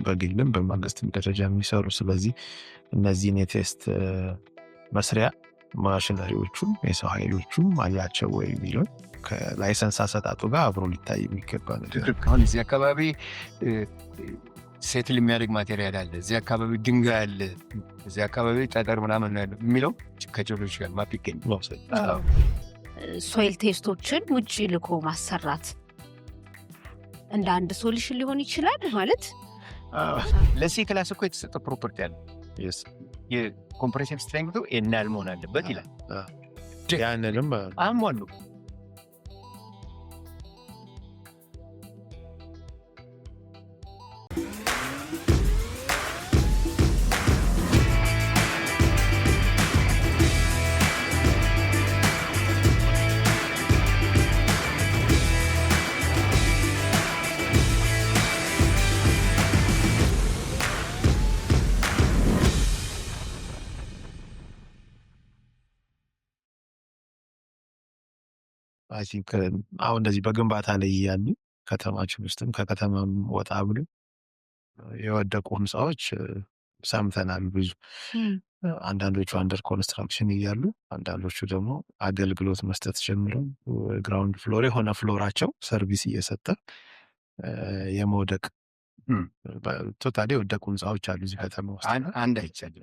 በግልም በመንግስትም ደረጃ የሚሰሩ ስለዚህ እነዚህን የቴስት መስሪያ ማሽነሪዎቹም የሰው ኃይሎቹም አላቸው ወይ የሚለው ከላይሰንስ አሰጣጡ ጋር አብሮ ሊታይ የሚገባ ነገር። አሁን እዚህ አካባቢ ሴትል የሚያደርግ ማቴሪያል አለ፣ እዚህ አካባቢ ድንጋይ አለ፣ እዚህ አካባቢ ጠጠር ምናምን ያለ የሚለው ከጀሎች ጋር ማፕ ይገኝ። ሶይል ቴስቶችን ውጭ ልኮ ማሰራት እንደ አንድ ሶሉሽን ሊሆን ይችላል ማለት ለዚህ ክላስ እኮ የተሰጠ ፕሮፐርቲ አለ። የኮምፕሬሲቭ ስትሬንግቱ ኤናል መሆን አለበት ይላል። ያንንም አሟሉ አሁን እንደዚህ በግንባታ ላይ ያሉ ከተማችን ውስጥም ከከተማም ወጣ ብሎ የወደቁ ህንፃዎች ሰምተናል ብዙ። አንዳንዶቹ አንደር ኮንስትራክሽን እያሉ አንዳንዶቹ ደግሞ አገልግሎት መስጠት ጀምረው ግራውንድ ፍሎር የሆነ ፍሎራቸው ሰርቪስ እየሰጠ የመውደቅ ቶታሊ የወደቁ ህንፃዎች አሉ እዚህ ከተማ ውስጥ። አንድ አይቻልም።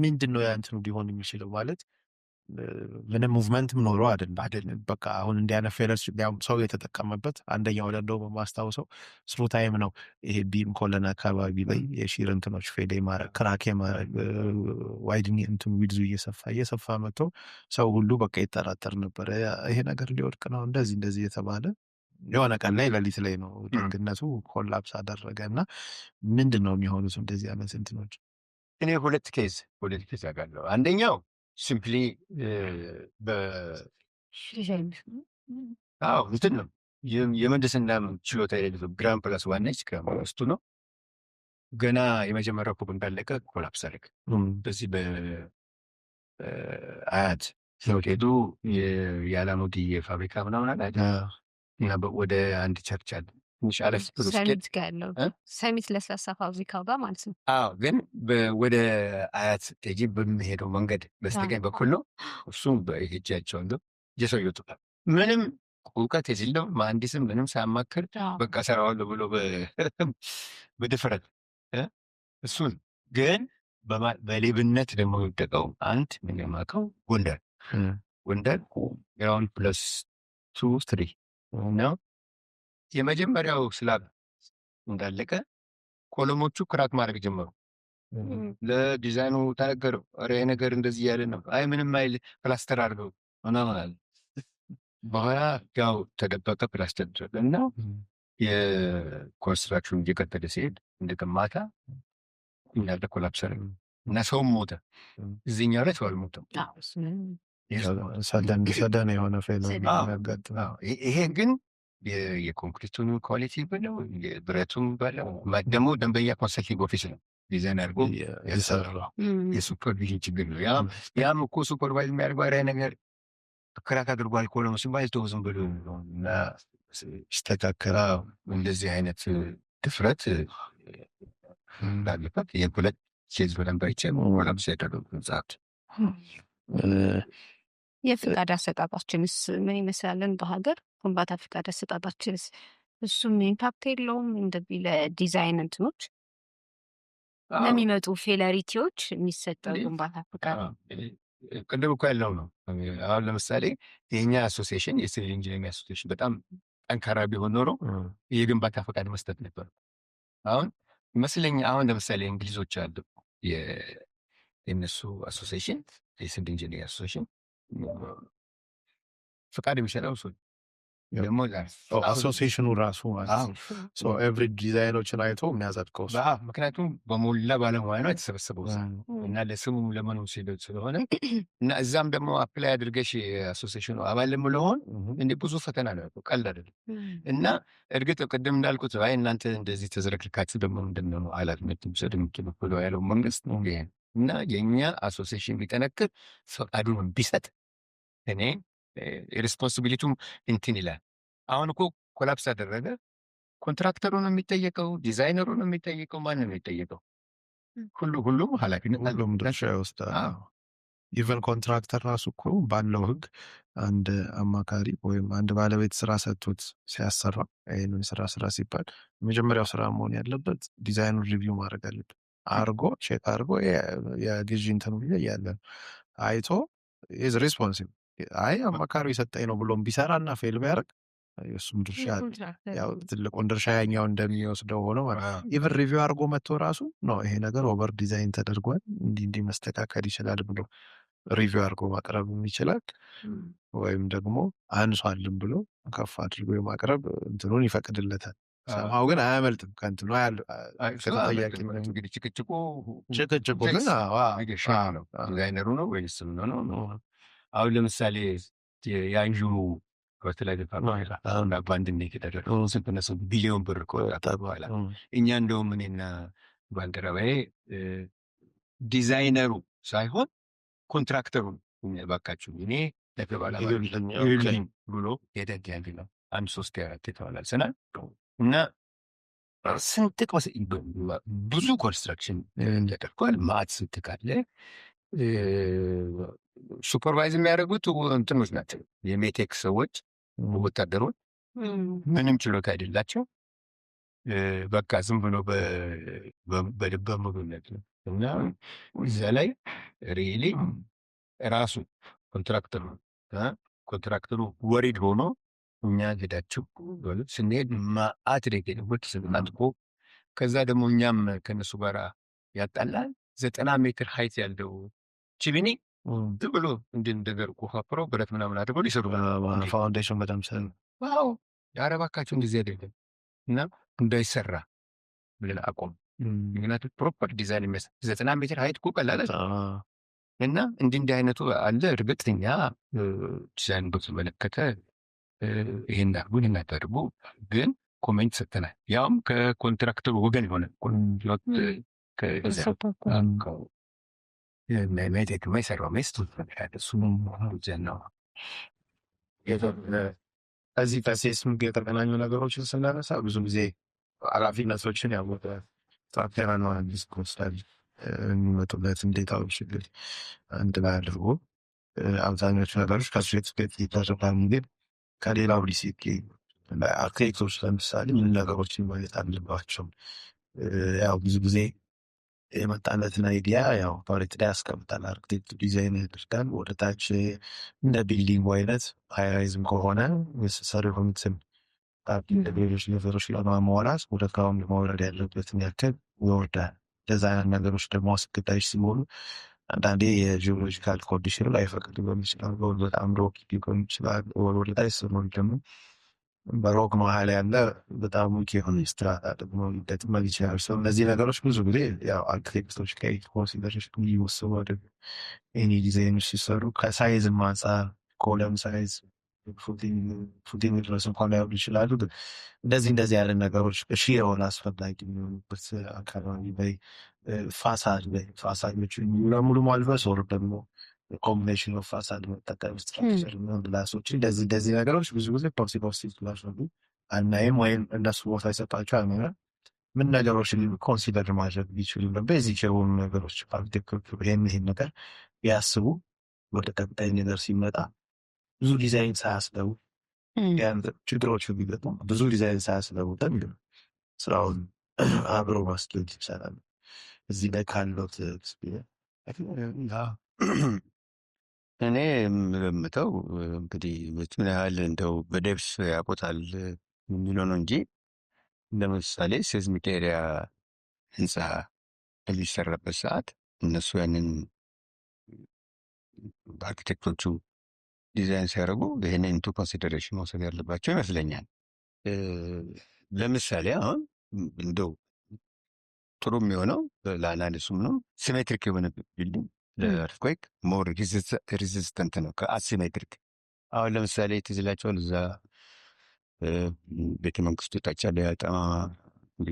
ምንድን ነው ያንትኑ ሊሆን የሚችለው ማለት ምንም ሙቭመንትም ኖሮ አይደለም። በቃ አሁን እንዲያነፍ ፌለርስ ሰው የተጠቀመበት አንደኛው እንደው በማስታውሰው ስሩ ታይም ነው። ይሄ ቢም ኮለን አካባቢ ላይ የሺር እንትኖች ፌዴ ማረግ ክራክ ማረግ ዋይድኒ እንትን ዊድዙ እየሰፋ መጥቶ ሰው ሁሉ በቃ ይጠራጠር ነበረ። ይሄ ነገር ሊወድቅ ነው እንደዚህ የተባለ የሆነ ቀን ላይ ሌሊት ላይ ነው ደግነቱ ኮላፕስ አደረገ። እና ምንድን ነው የሚሆኑት እንደዚህ አይነት እንትኖች? እኔ ሁለት ኬዝ ያጋለው አንደኛው ሲምፕሊ እንትን ነው የምህንድስና ችሎታ የሌለው ግራም ፕላስ ዋን ግራም ውስጡ ነው። ገና የመጀመሪያው ኩብ እንዳለቀ ኮላፕስ አደረገ። በዚህ በአያት ሄዱ የአላሙዲ ፋብሪካ ምናምን አለ እና ወደ አንድ ቸርች አለ ሰሚት ጋር ያለው ሰሚት ለስላሳ ፋብሪካው ጋር ማለት ነው። ግን ወደ አያት ቴጂ በሚሄደው መንገድ በስተቀኝ በኩል ነው። እሱም በሄጃቸው እንደ የሰው ይወጡታል። ምንም እውቀት የሌለው መሀንዲስም ምንም ሳያማክር በቃ ሰራዋለሁ ብሎ በድፍረት እሱን ግን በሌብነት ደግሞ የወደቀው አንድ ምን የማውቀው ጎንደር ግራውንድ ፕለስ 2-3 ነው። የመጀመሪያው ስላብ እንዳለቀ ኮለሞቹ ክራክ ማድረግ ጀመሩ። ለዲዛይኑ ተነገረው፣ ኧረ ይሄ ነገር እንደዚህ ያለ ነው። አይ ምንም አይል ፕላስተር አድርገው ምናምን አለ። በኋላ ያው ተደበቀ ፕላስተር ድረግ እና የኮንስትራክሽን እየቀጠለ ሲሄድ እንደገማታ እንዳለ ኮላፕስ አደረገ እና ሰውም ሞተ። እዚህኛው ላይ ሰው አልሞተም። ሰደን የሆነ ፌል ይሄ ግን የኮንክሪቱን ኳሊቲ በለው የብረቱን በለው ደግሞ ደንበኛ ኮንሰልቲንግ ኦፊስ ነው ዲዛይን አድርጎ ያሰራው። የሱፐርቪዥን ችግር ነው። ያም እኮ ሱፐርቫይዝ የሚያደርገው አሪያ ነገር ክራክ አድርጓል ኮሎኑ ሲባል ተወዝም ብሎ እና ይስተካከላ። እንደዚህ አይነት ድፍረት እንዳለበት የሁለት ኬዝ በደንብ አይቼ ኮላፕስ ያደረጉ ህንጻት። የፍቃድ አሰጣጣችንስ ምን ይመስላለን? በሀገር ግንባታ ፍቃድ አሰጣጣችንስ እሱም ኢምፓክት የለውም? እንደዚህ ለዲዛይን እንትኖች ለሚመጡ ፌለሪቲዎች የሚሰጠው ግንባታ ፍቃድ ቅድም እኮ ያለው ነው። አሁን ለምሳሌ የኛ አሶሲዬሽን የሲቪል ኢንጂነሪንግ አሶሲዬሽን በጣም ጠንካራ ቢሆን ኖሮ የግንባታ ፈቃድ መስጠት ነበር። አሁን ይመስለኝ አሁን ለምሳሌ እንግሊዞች አሉ የእነሱ አሶሲዬሽን የሲቪል ኢንጂነሪንግ አሶሲዬሽን ፈቃድ የሚሰጠው እሱ ደግሞ አሶሲዬሽኑ ራሱ ኤቭሪ ዲዛይኖችን አይቶ የሚያጸድቀው ምክንያቱም በሞላ ባለሙያ ነው የተሰበሰበው እና ለስሙ ለመኖ ስለሆነ እና እዛም ደግሞ አፕላይ አድርገሽ አሶሲዬሽኑ አባል ለመሆን እንደ ብዙ ፈተና ነው፣ ቀልድ አይደለም። እና እርግጥ ቅድም እንዳልኩት አይ እናንተ እንደዚህ ተዘረክርካችሁ ደግሞ ምንድነው ኃላፊነት የምትወስዱ የምትበሉ ያለው መንግስት ነው። ይሄ እና የኛ አሶሲዬሽን ቢጠነክር ፈቃዱን ቢሰጥ እኔ ሪስፖንሲቢሊቲውም እንትን ይላል። አሁን እኮ ኮላፕስ አደረገ ኮንትራክተሩ ነው የሚጠየቀው? ዲዛይነሩ ነው የሚጠየቀው? ማን ነው የሚጠየቀው? ሁሉም ኃላፊነት ሁሉም ድርሻ ይወስዳል። ኢቨን ኮንትራክተር ራሱ እኮ ባለው ህግ አንድ አማካሪ ወይም አንድ ባለቤት ስራ ሰጥቶት ሲያሰራ ይህንን ስራ ሲባል የመጀመሪያው ስራ መሆን ያለበት ዲዛይኑን ሪቪው ማድረግ አለበት። ቼክ አድርጎ የግዢ እንትኑ ያለ አይቶ ኢዝ ሪስፖንሲብል አይ አማካሪ የሰጠኝ ነው ብሎም ቢሰራ እና ፌል ቢያደርግ የእሱም ድርሻ ያው ትልቁን ድርሻ ያኛው እንደሚወስደው ሆኖ ኢቨን ሪቪው አድርጎ መጥቶ ራሱ ነው ይሄ ነገር ኦቨር ዲዛይን ተደርጓል እንዲህ መስተካከል ይችላል ብሎ ሪቪው አድርጎ ማቅረብ ይችላል። ወይም ደግሞ አንሷልም ብሎ ከፍ አድርጎ የማቅረብ እንትኑን ይፈቅድለታል። ሰማው ግን አያመልጥም ከእንትኑ እንግዲህ ጭቅጭቁ ግን ነው ዲዛይነሩ ነው ወይስ ነው? አሁን ለምሳሌ የአንጁ ፈርቲላይዘር በአንድነት የተደረገው ስንት ቢሊዮን ብር ከወጣ በኋላ እኛ እንደውም እኔና ባልደረባዬ ዲዛይነሩ ሳይሆን ኮንትራክተሩ ባካችሁ እኔ ለተባላ ብሎ ሄደን ያንድ ነው 1-3-4 የተባላል ስናል እና ስንት ብዙ ኮንስትራክሽን ተደርጓል። ማት ስንትቃለ ሱፐርቫይዝ የሚያደርጉት እንትኖች ናቸው የሜቴክ ሰዎች ወታደሮች ምንም ችሎታ አይደላቸው። በቃ ዝም ብሎ በልበ ሙሉነት ነው እና እዚያ ላይ ሪሊ ራሱ ኮንትራክተሩ ወሪድ ሆኖ እኛ ሄዳችሁ ስንሄድ ማአት ደገቦች ስናጥቆ ከዛ ደግሞ እኛም ከነሱ ጋር ያጣላል 90 ሜትር ሀይት ያለው ቺቢኒ ብሎ እንደነገር ኮፋፕሮ ብረት ምናምን አድርገው ሊሰሩ ፋውንዴሽን በደምሰን ዋው ያረባካቸው እንደዚህ አይደለም እና እንዳይሰራ ብለን አቆም። ምክንያቱም ፕሮፐር ዲዛይን የሚያስ 90 ሜትር ሀይት እኮ ቀላል እና እንዲህ አይነቱ አለ። እርግጠኛ ዲዛይን በተመለከተ ይሄን አርጉን እናደርጉ ግን ኮሜንት ሰጥተናል። ያውም ከኮንትራክተሩ ወገን የሆነ ሜቴክ የማይሰራው ሜስቱ ነው። ከዚህ ከሴስሚክ የተገናኙ ነገሮችን ስናነሳ ብዙ ጊዜ ኃላፊነቶችን ያወቀ ትራክተራን ዲስኮስታል የሚመጡበት እንዴታዎች እንግዲህ አንድ ላይ አድርጎ አብዛኞቹ ነገሮች ከሱት ይታረቃል። ግን ከሌላው ዲሲፕሊን አርክቴክቶች ለምሳሌ ምን ነገሮችን ማየት አለባቸው? ያው ብዙ ጊዜ የመጣለትን አይዲያ ያው ፓሬት ላይ ያስቀምጣል። አርክቴክቱ ዲዛይን ያደርጋል። ወደታች እንደ ቢልዲንግ አይነት ሃይራይዝም ከሆነ ሰሪ የሆኑትን ሌሎች ነገሮች ለማሟላት ወደ ካሁን ለማውረድ ያለበትን ያክል ይወርዳል። እንደዛ አይነት ነገሮች ደግሞ አስገዳጅ ሲሆኑ አንዳንዴ የጂኦሎጂካል ኮንዲሽን ላይፈቅድ ሊሆን ይችላል። በጣም ሮክ ሊሆን ይችላል። ወደታይ ስኖር ደግሞ በሮክ መሀል ያለ በጣም ዊክ የሆነ ስትራታ ደግሞ ሊገጥመን ይችላል። ሰው እነዚህ ነገሮች ብዙ ጊዜ ያው አርክቴክቶች ኮንሲደሬሽን ሊወስኑ ወደ ኤኒ ዲዛይኖች ሲሰሩ ከሳይዝም አንጻር ኮለም ሳይዝ ፉቲንግ ድረስ እንኳን ላይሆኑ ይችላሉ። ግን እንደዚህ ያለ ነገሮች እሺ የሆነ አስፈላጊ የሚሆኑበት አካባቢ ላይ ፋሳዶች ሙሉ ለሙሉ ማልበስ ወር ደግሞ ኮምቢኔሽን ኦፍ ፋሳድ መጠቀም ስትራክቸር ግላሶች እንደዚህ ነገሮች ብዙ ጊዜ ፖሲብል ግላስ አናይም ወይም እነሱ ቦታ ይሰጣቸው አልሆነ ምን ነገሮች ኮንሲደር ማድረግ ቢችሉ በዚህ የሆኑ ነገሮች አርክቴክቶቹ ይህን ነገር ቢያስቡ ወደ ቀጣይ ነገር ሲመጣ ብዙ ዲዛይን ሳያስለው ችግሮች ቢገጥሙ ብዙ ዲዛይን ሳያስለውጠን ስራውን አብሮ ማስኬድ ይቻላል። እዚህ ላይ ካለው እኔ የምገምተው እንግዲህ ምን ያህል እንደው በደብስ ያቆጣል የሚለው ነው እንጂ ለምሳሌ ሴዝሚክ ኤሪያ ህንፃ በሚሰራበት ሰዓት እነሱ ያንን አርኪቴክቶቹ ዲዛይን ሲያደርጉ ይህንን ኢንቱ ኮንሲደሬሽን መውሰድ ያለባቸው ይመስለኛል። ለምሳሌ አሁን እንደው ጥሩ የሚሆነው ለአናሊሱም ነው ሲሜትሪክ የሆነ ቢልዲንግ ለእርትኩዌክ ሞር ሬዚስተንት ነው ከአሲሜትሪክ። አሁን ለምሳሌ ትዝ ይላቸዋል እዛ ቤተ መንግስቱ ታች ያለ ጠማ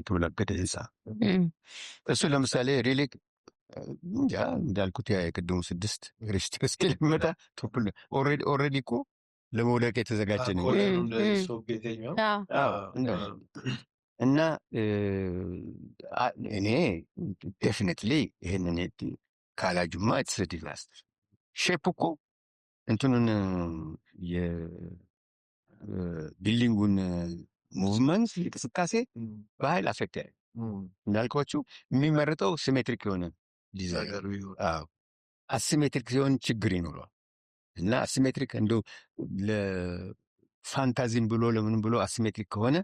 ተወላገደ ህንፃ እሱ ለምሳሌ ሪሊ እንጃ እንዳልኩት የቅድሙ 6 ሪሽት ስኬል መጣ ቶፕል ኦልሬዲ እኮ ለመውደቅ የተዘጋጀ ነው። እና እኔ ዴፊኒትሊ ይህንን ካላጁማ ኢትስ ዲዛስተር። ሼፕ እኮ እንትኑን የቢልዲንጉን ሙቭመንት እንቅስቃሴ በኃይል አፌክት ያለ እንዳልኳችሁ የሚመረጠው ሲሜትሪክ የሆነ ዲዛይን። አሲሜትሪክ ሲሆን ችግር ይኖረዋል። እና አሲሜትሪክ እንደው ለፋንታዚም ብሎ ለምንም ብሎ አሲሜትሪክ ከሆነ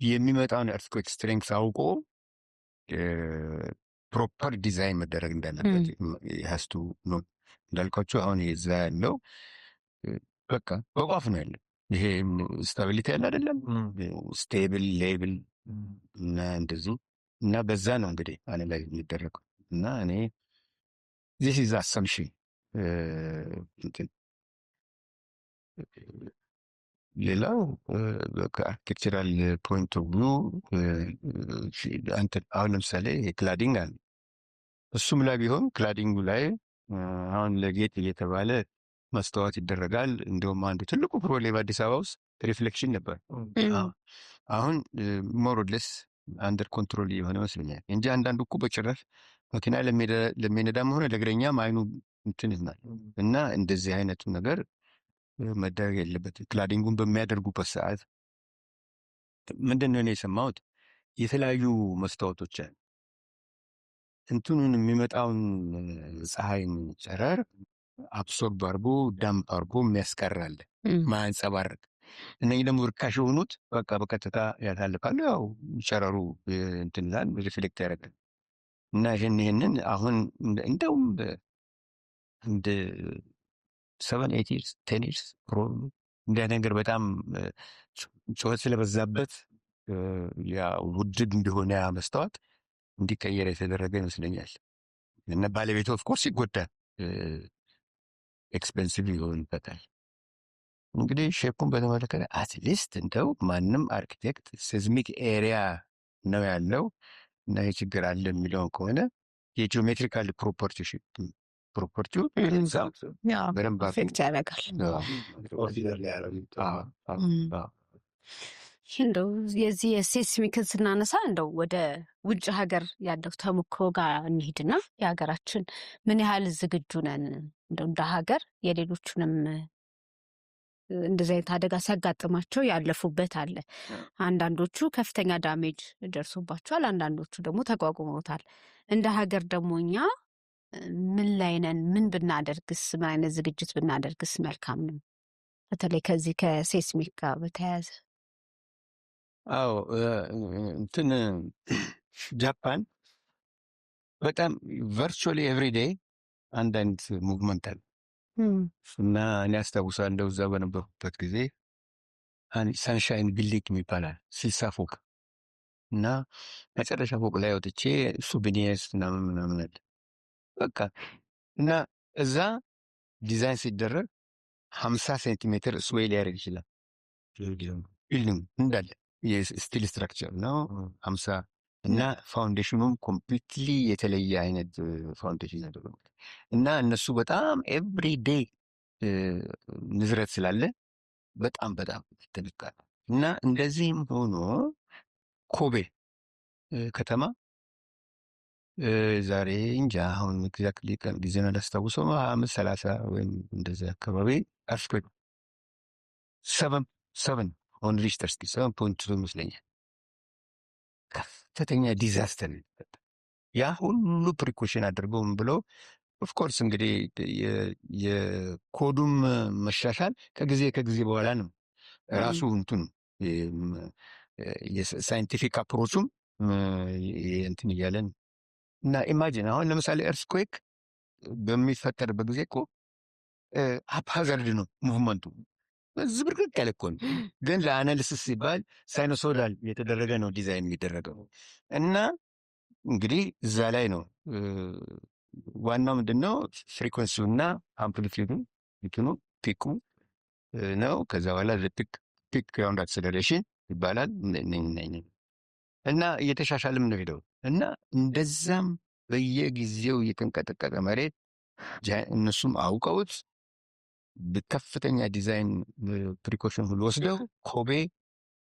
የሚመጣውን ኤርትኩዌክ ስትሬንግስ አውቆ ፕሮፐር ዲዛይን መደረግ እንዳለበት ሀስቱ ነው። እንዳልኳችሁ አሁን እዛ ያለው በቃ በቋፍ ነው ያለው። ይሄ ስታቢሊቲ ያለ አይደለም፣ ስቴብል ሌብል እና እንደዚህ እና በዛ ነው እንግዲህ አናላይዝ የሚደረገው። እና እኔ ዚስ ኢዝ አሰምሽን። ሌላው ከአርኪቴክቸራል ፖይንት ኦፍ ቪው አሁን ለምሳሌ ክላዲንግ አለ። እሱም ላይ ቢሆን ክላዲንጉ ላይ አሁን ለጌጥ እየተባለ መስተዋት ይደረጋል። እንዲሁም አንዱ ትልቁ ፕሮብሌም አዲስ አበባ ውስጥ ሪፍሌክሽን ነበር። አሁን ሞሮሌስ አንደር ኮንትሮል የሆነ ይመስለኛል እንጂ አንዳንዱ እኮ በጭራሽ መኪና ለሚነዳም ሆነ ለእግረኛም አይኑ እንትን ይሆናል። እና እንደዚህ አይነቱ ነገር መደረግ የለበትም። ክላዲንጉን በሚያደርጉበት ሰዓት ምንድን ነው የሰማሁት፣ የተለያዩ መስታወቶች እንትኑን የሚመጣውን ፀሐይን ጨረር አብሶርብ አርጎ ዳምፕ አርጎ የሚያስቀራል ማንጸባረቅ። እነዚህ ደግሞ ርካሽ የሆኑት በቃ በቀጥታ ያሳልፋሉ። ያው ጨረሩ እንትን ይላል፣ ሪፍሌክት ያደርጋል። እና ይህንን አሁን እንደውም እንደ 7 8 years 10 years እንዲያ ነገር በጣም ጩኸት ስለበዛበት ያ ውድድ እንደሆነ ያ መስተዋት እንዲቀየር የተደረገ ይመስለኛል። እና ባለቤቱ ኦፍኮርስ ይጎዳል፣ ኤክስፔንሲቭ ይሆንበታል። እንግዲህ ሼፑን በተመለከተ አትሊስት እንደው ማንም አርኪቴክት ሲዝሚክ ኤሪያ ነው ያለው እና ይህ ችግር አለ የሚለውን ከሆነ የጂኦሜትሪካል ፕሮፐርቲው በደንብ ፌክት ያደርጋል። እንደው የዚህ የሴስሚክን ስናነሳ እንደው ወደ ውጭ ሀገር ያለው ተሞክሮ ጋር እንሂድና የሀገራችን ምን ያህል ዝግጁ ነን እንደው እንደ ሀገር የሌሎቹንም እንደዚህ አይነት አደጋ ሲያጋጥማቸው ያለፉበት አለ። አንዳንዶቹ ከፍተኛ ዳሜጅ ደርሶባቸዋል፣ አንዳንዶቹ ደግሞ ተቋቁመውታል። እንደ ሀገር ደግሞ እኛ ምን ላይ ነን? ምን ብናደርግስ፣ ምን አይነት ዝግጅት ብናደርግስ መልካም ነው? በተለይ ከዚህ ከሴስሚክ ጋር በተያያዘ። አዎ እንትን ጃፓን በጣም ቨርቹዋሊ ኤቭሪዴይ አንዳንድ ሙቭመንት አለ እና እኔ አስታውሳለሁ እዛ በነበርኩበት ጊዜ ሳንሻይን ቢልዲንግ ይባላል 60 ፎቅ እና መጨረሻ ፎቅ ላይ ወጥቼ ሱቬኒርስ ምናምን አለ በቃ እና እዛ ዲዛይን ሲደረግ 50 ሴንቲሜትር ስዌይ ሊያደርግ ይችላል። ቢልዲንግ እንዳለ የስቲል ስትራክቸር ነው 50 እና ፋውንዴሽኑም ኮምፕሊትሊ የተለየ አይነት ፋውንዴሽን ያደረጉ እና እነሱ በጣም ኤቭሪዴይ ንዝረት ስላለ በጣም ተነቃል። እና እንደዚህም ሆኖ ኮቤ ከተማ ዛሬ እንጃ አሁን ኤግዛክትሊ ጊዜን አላስታውሰው 30 ወይም እንደዚህ አካባቢ አርፍኩዌክ 7 ኦን ሪሽተር ስኬል 7.2 ይመስለኛል። ከፍተኛ ዲዛስተር ያ ሁሉ ፕሪኮሽን አድርገው ብለው ኦፍኮርስ እንግዲህ የኮዱም መሻሻል ከጊዜ በኋላ ነው ራሱ እንትኑ የሳይንቲፊክ አፕሮቹም እንትን እያለን እና ኢማጂን አሁን ለምሳሌ ኤርትኩዌክ በሚፈጠርበት ጊዜ እኮ ሀፕሃዛርድ ነው ሙቭመንቱ፣ ዝብርቅርቅ ያለ እኮ ነው። ግን ለአናሊሲስ ሲባል ሳይኖሶዳል የተደረገ ነው ዲዛይን የሚደረገው እና እንግዲህ እዛ ላይ ነው ዋናው ምንድነው ፍሪኮንሲው እና አምፕሊቲዩዱ እንትኑ ፒኩ ነው። ከዛ በኋላ ፒክ ግራውንድ አክሰለሬሽን ይባላል እና እየተሻሻልም ነው ሄደው እና እንደዛም በየጊዜው እየተንቀጠቀጠ መሬት እነሱም አውቀውት በከፍተኛ ዲዛይን ፕሪኮሽን ሁሉ ወስደው ኮቤ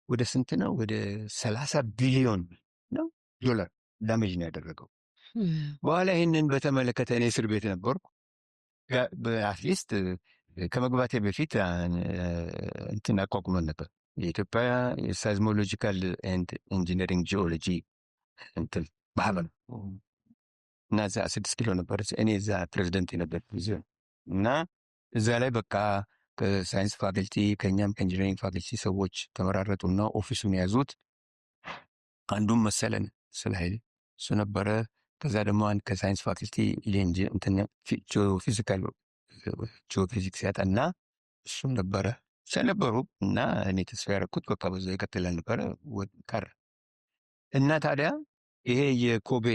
ወደ ስንት ነው? ወደ 30 ቢሊዮን ነው ዶላር ዳሜጅ ነው ያደረገው። በኋላ ይህንን በተመለከተ እኔ እስር ቤት ነበርኩ። አትሊስት ከመግባቴ በፊት እንትን አቋቁመን ነበር። የኢትዮጵያ የሳይዝሞሎጂካል ኤንድ ኢንጂነሪንግ ጂኦሎጂ እንትን ማህበር እና እዛ 6 ኪሎ ነበር። እኔ እዛ ፕሬዚደንት የነበር ጊዜ እና እዛ ላይ በቃ ከሳይንስ ፋክልቲ ከእኛም ከኢንጂነሪንግ ፋክልቲ ሰዎች ተመራረጡና ኦፊሱን ያዙት። አንዱም መሰለን ስለ ኃይል እሱ ነበረ። ከዛ ደግሞ አንድ ከሳይንስ ፋክልቲ ፊዚካል ጂኦፊዚክስ ያጠና እሱም ነበረ ስለነበሩ እና እኔ ተስፋ ያደረኩት በቃ በዛ ይቀጥላል ነበረ ቀረ እና ታዲያ ይሄ የኮቤ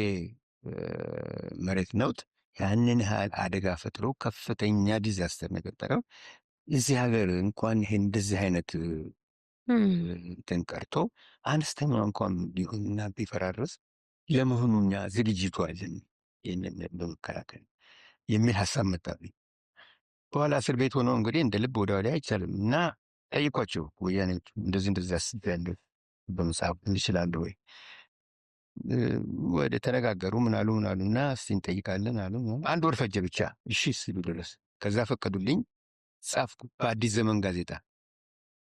መሬት ነውጥ ያንን ያህል አደጋ ፈጥሮ ከፍተኛ ዲዛስተር ነገጠረው። እዚህ ሀገር እንኳን ይሄ እንደዚህ አይነት እንትን ቀርቶ አነስተኛ እንኳን ሊሆንና ቢፈራረስ ለመሆኑ እኛ ዝግጅቱ አለን ይህንን በመከላከል የሚል ሀሳብ መጣብኝ። በኋላ እስር ቤት ሆነው እንግዲህ እንደ ልብ ወደ ወዲያ አይቻልም እና ጠይቋቸው ወያኔዎች እንደዚህ አስቤያለሁ በመጽሐፍ እንችላለሁ ወይ ወደ ተነጋገሩ ምናሉ እና እስቲ እንጠይቃለን አሉ። 1 ወር ፈጀ ብቻ እሺ ሲሉ ድረስ ከዛ ፈቀዱልኝ። ጻፍኩ በአዲስ ዘመን ጋዜጣ።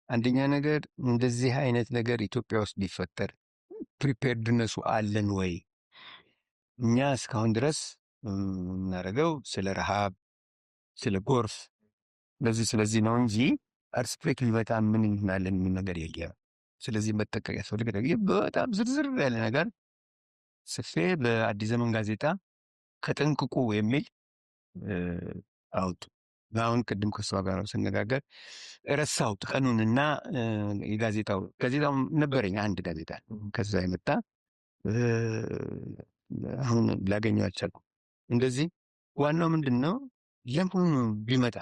አንደኛ ነገር እንደዚህ አይነት ነገር ኢትዮጵያ ውስጥ ቢፈጠር ፕሪፔርድነሱ አለን ወይ? እኛ እስካሁን ድረስ የምናደርገው ስለ ረሃብ፣ ስለ ጎርፍ ስለዚህ ነው እንጂ አርስፔክ ሊመጣ ምን ይሆናለን ምን ነገር የለም። ስለዚህ መጠቀቅ ያስፈልጋል። በጣም ዝርዝር ያለ ነገር ጽፌ በአዲስ ዘመን ጋዜጣ ከጥንቅቁ የሚል አውጡ። አሁን ቅድም ከሷ ጋር ስነጋገር ረሳሁት ቀኑንና የጋዜጣው ነበረኝ አንድ ጋዜጣ ከዛ የመጣ አሁን ላገኘው አልቻልኩም። እንደዚህ ዋናው ምንድን ነው ለምሁኑ ቢመጣ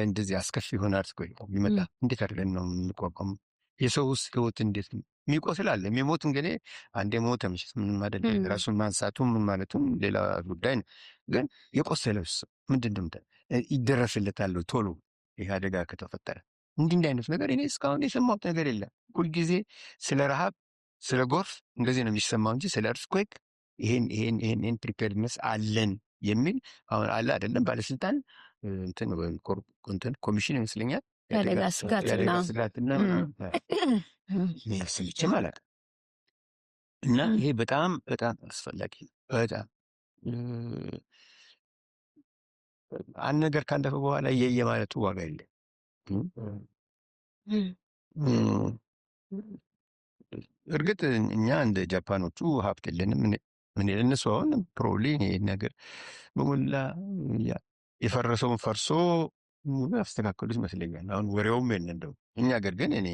እንደዚህ አስከፊ የሆነ አርትኮይ ቢመጣ እንዴት አድርገን ነው የምንቋቋሙ? የሰው ውስጥ ህይወት እንዴት የሚቆስል አለ የሚሞት እንግዲህ አንዴ ሞተ ምሽት ምንም አይደለም። ራሱን ማንሳቱ ምን ማለቱም ሌላ ጉዳይ ነው። ግን የቆሰለውስ ምንድን ነው ይደረስለታል ቶሎ ይህ አደጋ ከተፈጠረ? እንዲህ አይነት ነገር እኔ እስካሁን የሰማሁት ነገር የለም። ሁልጊዜ ስለ ረሃብ፣ ስለ ጎርፍ እንደዚህ ነው የሚሰማው እንጂ ስለ እርትኩዌክ ይሄን ፕሪፔርድነስ አለን የሚል አሁን አለ አይደለም። ባለስልጣን እንትን ኮሚሽን ይመስለኛል የአደጋ ስጋትና ስልችም አላውቅም። እና ይሄ በጣም በጣም አስፈላጊ ነው። በጣም አንድ ነገር ካለፈ በኋላ የማለቱ ዋጋ የለም። እርግጥ እኛ እንደ ጃፓኖቹ ሀብት የለንም። ምን የለነሱ አሁን ፕሮብሊ ይሄን ነገር በሞላ የፈረሰውን ፈርሶ ያስተካከሉት ይመስለኛል። አሁን ወሬውም የለ እንደው እኛ ገር ግን እኔ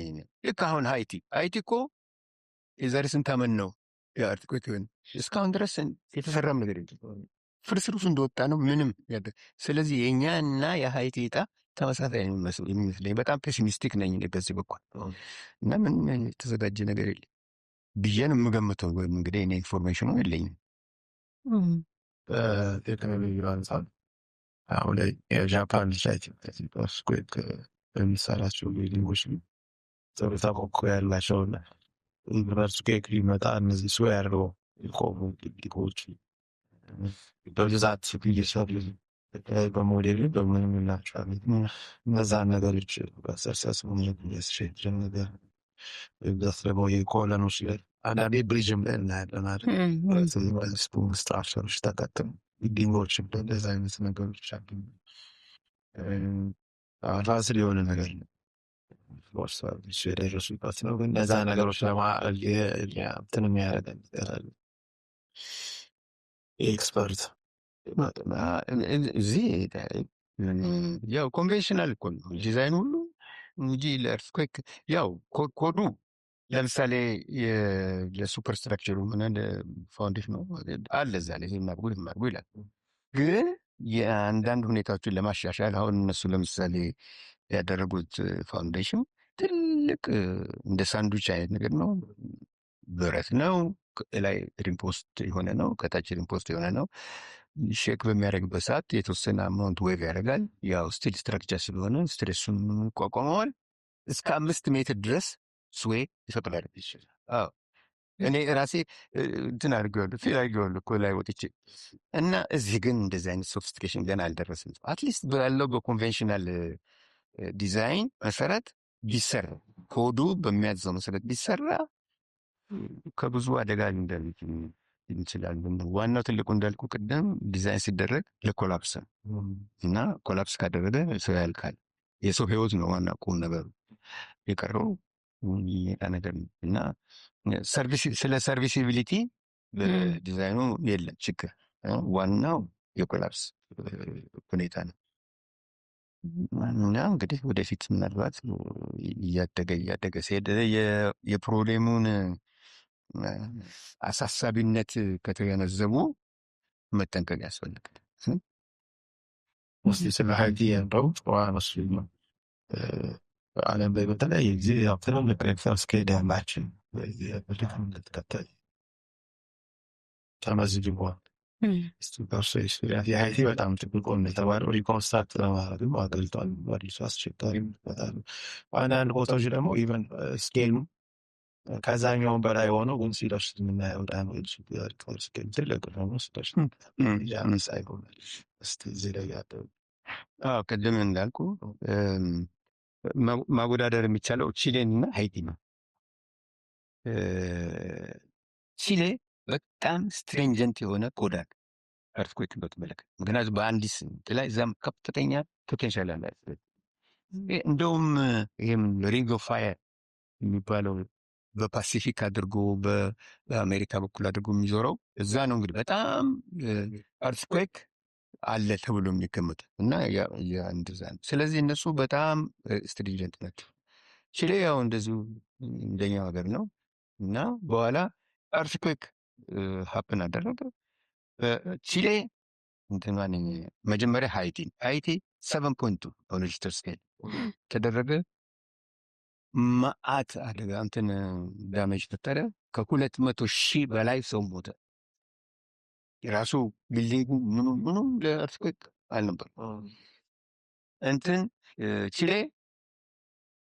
ልክ አሁን ሃይቲ እኮ የዛሬ ስንት ዓመት ነው የአርትኩዌክ ይሆን እስካሁን ድረስ የተሰራም ነገር የለም። ፍርስርሱ እንደወጣ ነው ምንም ያደ ስለዚህ የእኛና የሃይቲ ዕጣ ተመሳሳይ የሚመስለኝ። በጣም ፔሲሚስቲክ ነኝ በዚህ በኩል እና ምን የተዘጋጀ ነገር የለም ብዬ ነው የምገምተው። ወይም እንግዲህ እኔ ኢንፎርሜሽኑ የለኝም። በቴክኖሎጂ አንጻር አሁን ላይ የጃፓን ሳይት እርትኩዌክ የሚሰራቸው ቢልዲንጎች ተሞክሮ ያላቸውና እርትኩዌክ ሊመጣ እነዚህ ሰው ያለው የቆሙ ቢልዲንጎች በብዛት እየሰሩ በሞዴል በምንም እናቸዋለን። እነዛን ነገሮች በሰርሰስ ያስሸጀ ነገር በብዛት ደግሞ የኮለኖች ላይ አንዳንዴ ብሪጅም ላይ እናያለን አይደል? ስትራክቸሮች ተጠቅም ቢልዲንጎች እንደዛ አይነት ነገሮች አሉ። ራስ የሆነ ነገር ነው የደረሱበት ነው። ግን እነዛ ነገሮች እንትን የሚያደርገን ይጠራል ኤክስፐርት እዚህ ያው ኮንቬንሽናል እኮ ነው ዲዛይን ሁሉ እንጂ ለእርትኩዌክ ያው ኮዱ ለምሳሌ ለሱፐር ስትራክቸሩ ምን ፋውንዴሽን ነው አለ እዛ ላይ ማርጉ ይላል። ግን የአንዳንድ ሁኔታዎችን ለማሻሻል አሁን እነሱ ለምሳሌ ያደረጉት ፋውንዴሽን ትልቅ እንደ ሳንዱች አይነት ነገር ነው። ብረት ነው፣ ላይ ሪምፖስት የሆነ ነው፣ ከታች ሪምፖስት የሆነ ነው። ሼክ በሚያደርግበት ሰዓት የተወሰነ አማውንት ዌቭ ያደርጋል። ያው ስቲል ስትራክቸር ስለሆነ ስትሬሱን ይቋቋመዋል። እስከ 5 ሜትር ድረስ ስዌ ይፈቅዳል ይችላል። አዎ እኔ ራሴ እንትን አድርጌዋለሁ ፊል አድርጌዋለሁ እኮ ላይ ወጥቼ እና እዚህ ግን እንደዚህ አይነት ሶፊስቲኬሽን ገና አልደረስም። አትሊስት ባለው በኮንቬንሽናል ዲዛይን መሰረት ቢሰራ ኮዱ በሚያዘው መሰረት ቢሰራ ከብዙ አደጋ እንችላለን። ዋናው ትልቁ እንዳልኩ ቅድም ዲዛይን ሲደረግ ለኮላፕስ እና ኮላፕስ ካደረገ ሰው ያልቃል። የሰው ህይወት ነው ዋና ቁም ነገሩ። የቀረው ነገር ነው እና ስለ ሰርቪሲቢሊቲ በዲዛይኑ የለም ችግር። ዋናው የኮላፕስ ሁኔታ ነው እና እንግዲህ ወደፊት ምናልባት እያደገ ሲሄድ የፕሮብሌሙን አሳሳቢነት ከተገነዘቡ መጠንቀቅ ያስፈልጋል። ስለ ሀይቲ ያለው መስሉ ነው። በዓለም ላይ በተለያየ ጊዜ ትልልቅ ስኬል ያላቸው ልትከተል ተመዝግቧል። የሀይቲ በጣም ጥብቆ የተባለው ሪኮንስትራክት ለማድረግም አገልግሏል። አዲሱ አስቸጋሪ በጣም አንዳንድ ቦታዎች ደግሞ ኢቨን ስኬሉ ከዛኛውን በላይ ሆነው ግን ሲደርስ የምናየው ዳሜጅ ስኬል ትልቅ ሆኖ ሲደርስ ያነሳ ይሆናል። እስቲ እዚህ ላይ ያለው ቅድም እንዳልኩ ማወዳደር የሚቻለው ቺሌን እና ሀይቲ ነው። ቺሌ በጣም ስትሪንጀንት የሆነ ኮዳል እርትኩዌክ በተመለከተ ምክንያቱም በአንዲስ ላይ እዛም ከፍተኛ ፖቴንሻል አለ። እንደውም ይህም ሪንግ ኦፍ ፋየር የሚባለው በፓሲፊክ አድርጎ በአሜሪካ በኩል አድርጎ የሚዞረው እዛ ነው። እንግዲህ በጣም እርትኩዌክ አለ ተብሎ የሚገመት እና እንደዛ ነው። ስለዚህ እነሱ በጣም ስትሪንጀንት ናቸው። ቺሌ ያው እንደዚሁ እንደኛው ሀገር ነው እና በኋላ እርትኩዌክ ሀፕን አደረገ። ቺሌ መጀመሪያ ሃይቲ 7.2 በሪችተር ስኬል ተደረገ። መዓት አደጋ እንትን ዳሜጅ ፈጠረ። 200,000 በላይ ሰው ሞተ። የራሱ ቢልዲንጉ ምኑም ለእርትኩዌክ አልነበር። እንትን ቺሌ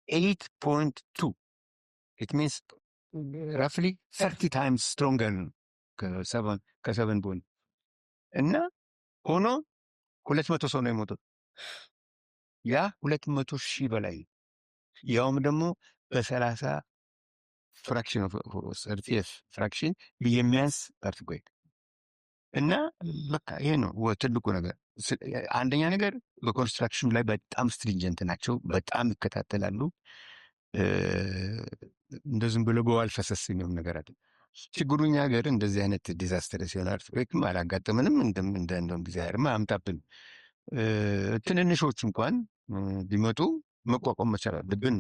8.2 ኢት ሚንስ ራፍሊ 30 ታይምስ ስትሮንገር ከሰቨን ቦን እና ሆኖ 200 ሰው ነው የሞተው። ያ 200,000 በላይ ያውም ደግሞ በ30 ፍራክሽን ፍራክሽን የሚያንስ እርትኩዌክ እና በቃ ይሄ ነው ትልቁ ነገር። አንደኛ ነገር በኮንስትራክሽን ላይ በጣም ስትሪንጀንት ናቸው። በጣም ይከታተላሉ። እንደዚህም ብሎ በዋል ፈሰስ የሚሆን ነገር አለ። ችግሩ እኛ ሀገር እንደዚህ አይነት ዲዛስተር ሲሆን እርትኩዌክም አላጋጠምንም። እንደውም ጊዜ አይርማ አምጣብን። ትንንሾች እንኳን ቢመጡ መቋቋም መቻል አለብን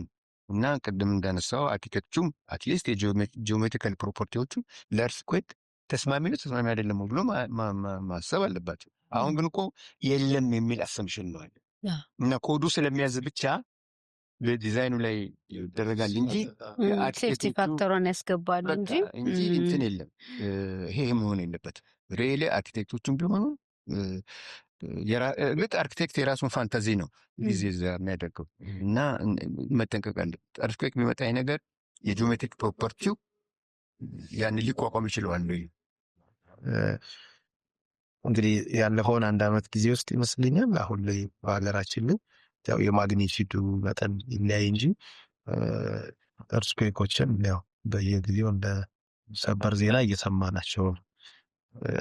እና ቅድም እንዳነሳው አርኪቴክቱም አትሊስት የጂኦሜትሪካል ፕሮፐርቲዎቹ ለእርትኩዌክ ተስማሚ ነው ተስማሚ አይደለም ብሎ ማሰብ አለባቸው። አሁን ግን እኮ የለም የሚል አሰምሽን ነው አለ እና ኮዱ ስለሚያዝ ብቻ በዲዛይኑ ላይ ይደረጋል እንጂ ሴፍቲ ፋክተሯን ያስገባሉ እንጂ እንትን የለም። ይሄ መሆን የለበትም። ሪሊ አርኪቴክቶቹም ቢሆኑ እርግጥ አርኪቴክት የራሱን ፋንታዚ ነው ጊዜ የሚያደርገው እና መጠንቀቅ አለበት። እርትኩዌክ የሚመጣ ነገር የጂኦሜትሪክ ፕሮፐርቲው ያን ሊቋቋም ይችለዋል። እንግዲህ ያለፈውን 1 ዓመት ጊዜ ውስጥ ይመስለኛል አሁን ላይ በሀገራችን ላይ ያው የማግኒቲዩዱ መጠን ይለያይ እንጂ እርትኩዌኮችን ያው በየጊዜው እንደ ሰበር ዜና እየሰማናቸው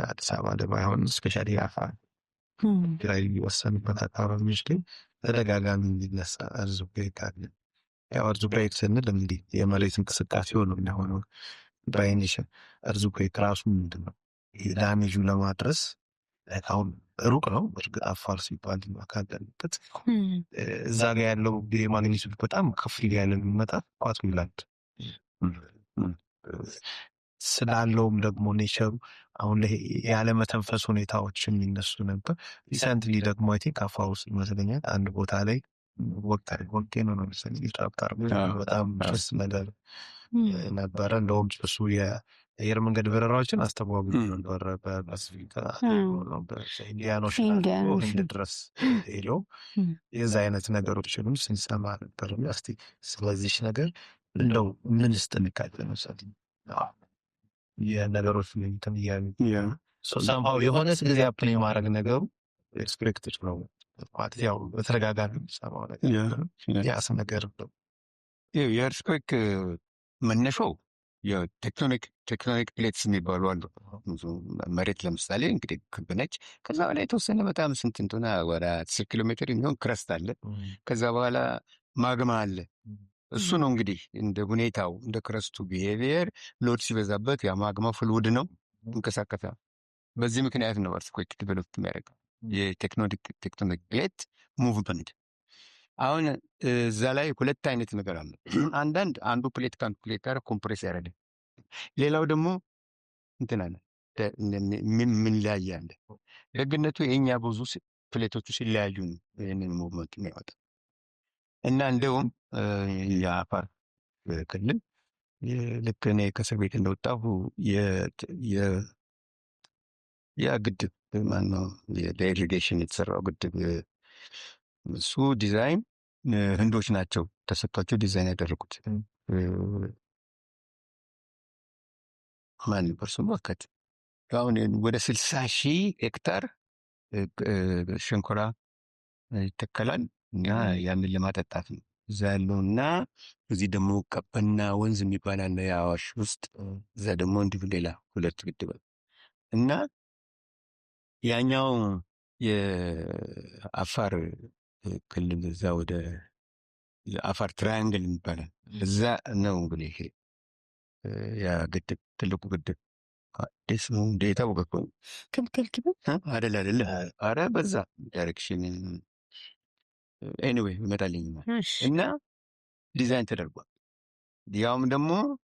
አዲስ አበባ ለማይሆን ስፔሻሊ አፋር ላይ የሚወሰንበት አካባቢዎች ላይ ተደጋጋሚ የሚነሳ እርትኩዌክ አለ። ያው እርትኩዌክ ስንል እንግዲህ የመሬት እንቅስቃሴ ሆኖ የሚሆነው ባይኒሽን እርትኩዌክ ራሱ ምንድን ነው ዳሜጁ ለማድረስ አሁን ሩቅ ነው። እርግጥ አፋር ሲባል ካለበት እዛ ጋ ያለው የማግኒቲዩድ በጣም ከፍ ያለ የሚመጣ ኳት ሚላንድ ስላለውም ደግሞ ኔቸሩ አሁን ላይ ያለመተንፈስ ሁኔታዎች የሚነሱ ነበር። ሪሰንትሊ ደግሞ አይ ቲንክ አፋር ውስጥ ይመስለኛል አንድ ቦታ ላይ ወቅቴ ነው መሰለኝ ኢንትራፕተር በጣም ጭስ ነገር ነበረ። እንደውም ጭሱ የአየር መንገድ በረራዎችን አስተጓጉሎ ነበር። በፓሲፊክ በኢንዲያን ኦሽን ህንድ ድረስ ሄዶ የዛ አይነት ነገሮችንም ስንሰማ ነበር። እስቲ ስለዚህ ነገር እንደው ምንስ ጥንቃቄ ለመውሰድ የነገሮች እንትን እያሉ ሰምሃው የሆነ ጊዜ አፕላይ ማድረግ ነገሩ ኤክስፔክትድ ነው ማለት ያው በተደጋጋሚ የሚሰማው ነገር ያስ ነገር ነው። የእርዝኩዌክ መነሻው የቴክቶኒክ ፕሌትስ የሚባሉ አሉ። መሬት ለምሳሌ እንግዲህ ክብ ነች። ከዛ በላይ የተወሰነ በጣም ስንት እንትሆነ ወደ 10 ኪሎ ሜትር የሚሆን ክረስት አለ። ከዛ በኋላ ማግማ አለ። እሱ ነው እንግዲህ እንደ ሁኔታው እንደ ክረስቱ ቢሄቪየር ሎድ ሲበዛበት ያ ማግማ ፍሉድ ነው ይንቀሳቀሳል። በዚህ ምክንያት ነው እርዝኩዌክ ዲቨሎፕ የሚያደርገው የቴክቶኒክ ፕሌት ሙቭመንት። አሁን እዛ ላይ ሁለት አይነት ነገር አለ። አንዱ ፕሌት ከፕሌት ጋር ኮምፕሬስ ያደርጋል። ሌላው ደግሞ እንትን አለ ምን ላይ ያለ ደግነቱ የኛ ብዙ ፕሌቶቹ ሲለያዩ ነው ይህንን ሙቭመንት የሚያወጣ እና እንደውም የአፋር ክልል ልክ እኔ ከእስር ቤት እንደወጣሁ ያ ግድብ ማነው ለኢሪጌሽን የተሰራው ግድብ እሱ ዲዛይን ህንዶች ናቸው ተሰጥቷቸው ዲዛይን ያደረጉት። ማን ነበር ስሙ? አካት አሁን ወደ 60,000 ሄክታር ሸንኮራ ይተከላል እና ያንን ለማጠጣት ነው እዛ ያለው እና እዚህ ደግሞ ቀበና ወንዝ የሚባል አለ የአዋሽ ውስጥ። እዛ ደግሞ እንዲሁ ሌላ 2 ግድብ እና ያኛው የአፋር ክልል እዛ ወደ አፋር ትራያንግል ይባላል። እዛ ነው እንግዲህ ያ ግድብ ትልቁ ግድብ አዲስ ነው እንደ የታወቀ እኮ አይደለ? አረ በዛ ዳይሬክሽን ኤኒዌይ ይመጣልኝ እና ዲዛይን ተደርጓል። ያውም ደግሞ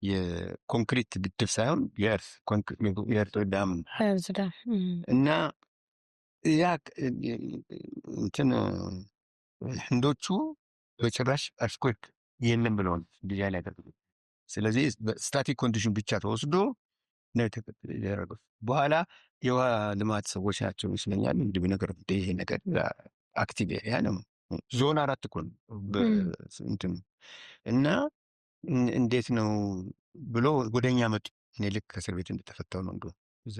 የኮንክሪት ግድብ ሳይሆን የእርጥ ዳም እና ያ እንትን ህንዶቹ በጭራሽ እርዝኩዌክ የለም ብለው ዲዛይን ያደረጉት። ስለዚህ ስታቲክ ኮንዲሽን ብቻ ተወስዶ ነው የተደረገው። በኋላ የውሃ ልማት ሰዎች ናቸው ይመስለኛል እንዲህ ነገር ይሄ ነገር አክቲቭ ኤሪያ ነው። ዞን 4 እኮ ነው እንትን እና እንዴት ነው ብሎ ወደኛ መጡ። እኔ ልክ ከእስር ቤት እንደተፈታው ነው እንደው እዛ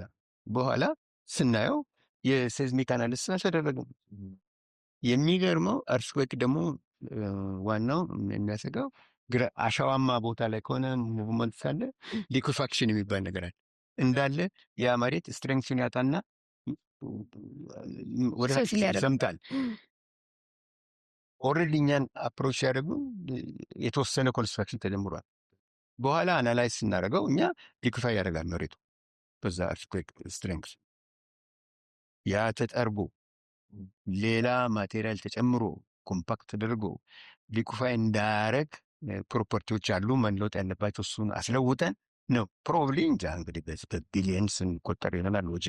በኋላ ስናየው የሴዝሚክ አናሊሲስ አልተደረገም። የሚገርመው እርዝኩዌክ ደግሞ ዋናው የሚያሰጋው አሸዋማ ቦታ ላይ ከሆነ ሙቭመንት ሳለ ሊኩፋክሽን የሚባል ነገር አለ። እንዳለ ያ መሬት ስትሬንግሱን ያጣና ወደ ይሰምጣል። ኦልሬዲ እኛን አፕሮች ሲያደርጉ የተወሰነ ኮንስትራክሽን ተጀምሯል። በኋላ አናላይዝ ስናደርገው እኛ ሊኩፋይ ያደርጋል መሬቱ በዛ እርዝኩዌክ ስትሬንግስ። ያ ተጠርቦ ሌላ ማቴሪያል ተጨምሮ ኮምፓክት ተደርጎ ሊኩፋይ እንዳያረግ ፕሮፐርቲዎች አሉ መለወጥ ያለባቸው። እሱን አስለውጠን ነው ፕሮባብሊ እንጃ እንግዲህ በቢሊየንስ ቆጠር ይሆናል ወጪ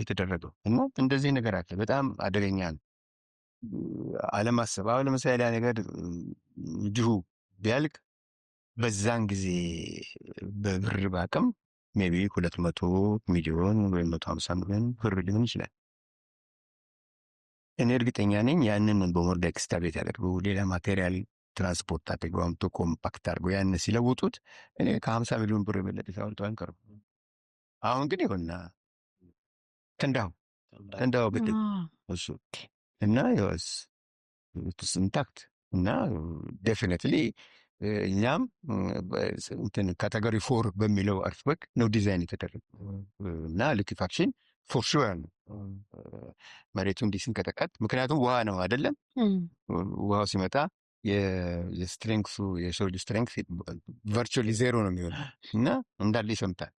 የተደረገው እና እንደዚህ ነገር አለ። በጣም አደገኛ ነው አለማሰብ። አሁን ለምሳሌ ያ ነገር እንዲሁ ቢያልቅ በዛን ጊዜ በብር በአቅም ሜቢ 200 ሚሊዮን ወይም 150 ሚሊዮን ብር ሊሆን ይችላል። እኔ እርግጠኛ ነኝ ያንን በሞርዳ ኤክስታቤት ያደርጉ ሌላ ማቴሪያል ትራንስፖርት አድርገው አምጥቶ ኮምፓክት አድርገው ያን ሲለውጡት እኔ ከ50 ሚሊዮን ብር የበለጠ ሲያወጡ አንቀርም። አሁን ግን ይሆንና ተንዳው ግድብ እሱ እና ይወስ ኢንታክት እና ዴፊኒትሊ እኛም እንትን ካቴጎሪ 4 በሚለው እርዝኩዌክ ነው ዲዛይን የተደረገ እና ሊኩፋክሽን ፎር ሹር ነው መሬቱ እንዲህ ሲንቀጠቀጥ፣ ምክንያቱም ውሃ ነው አይደለም። ውሃው ሲመጣ የስትሬንግሱ የሶሊድ ስትሬንግስ ቨርቹዋሊ ዜሮ ነው የሚሆነው እና እንዳለ ይሰምጣል።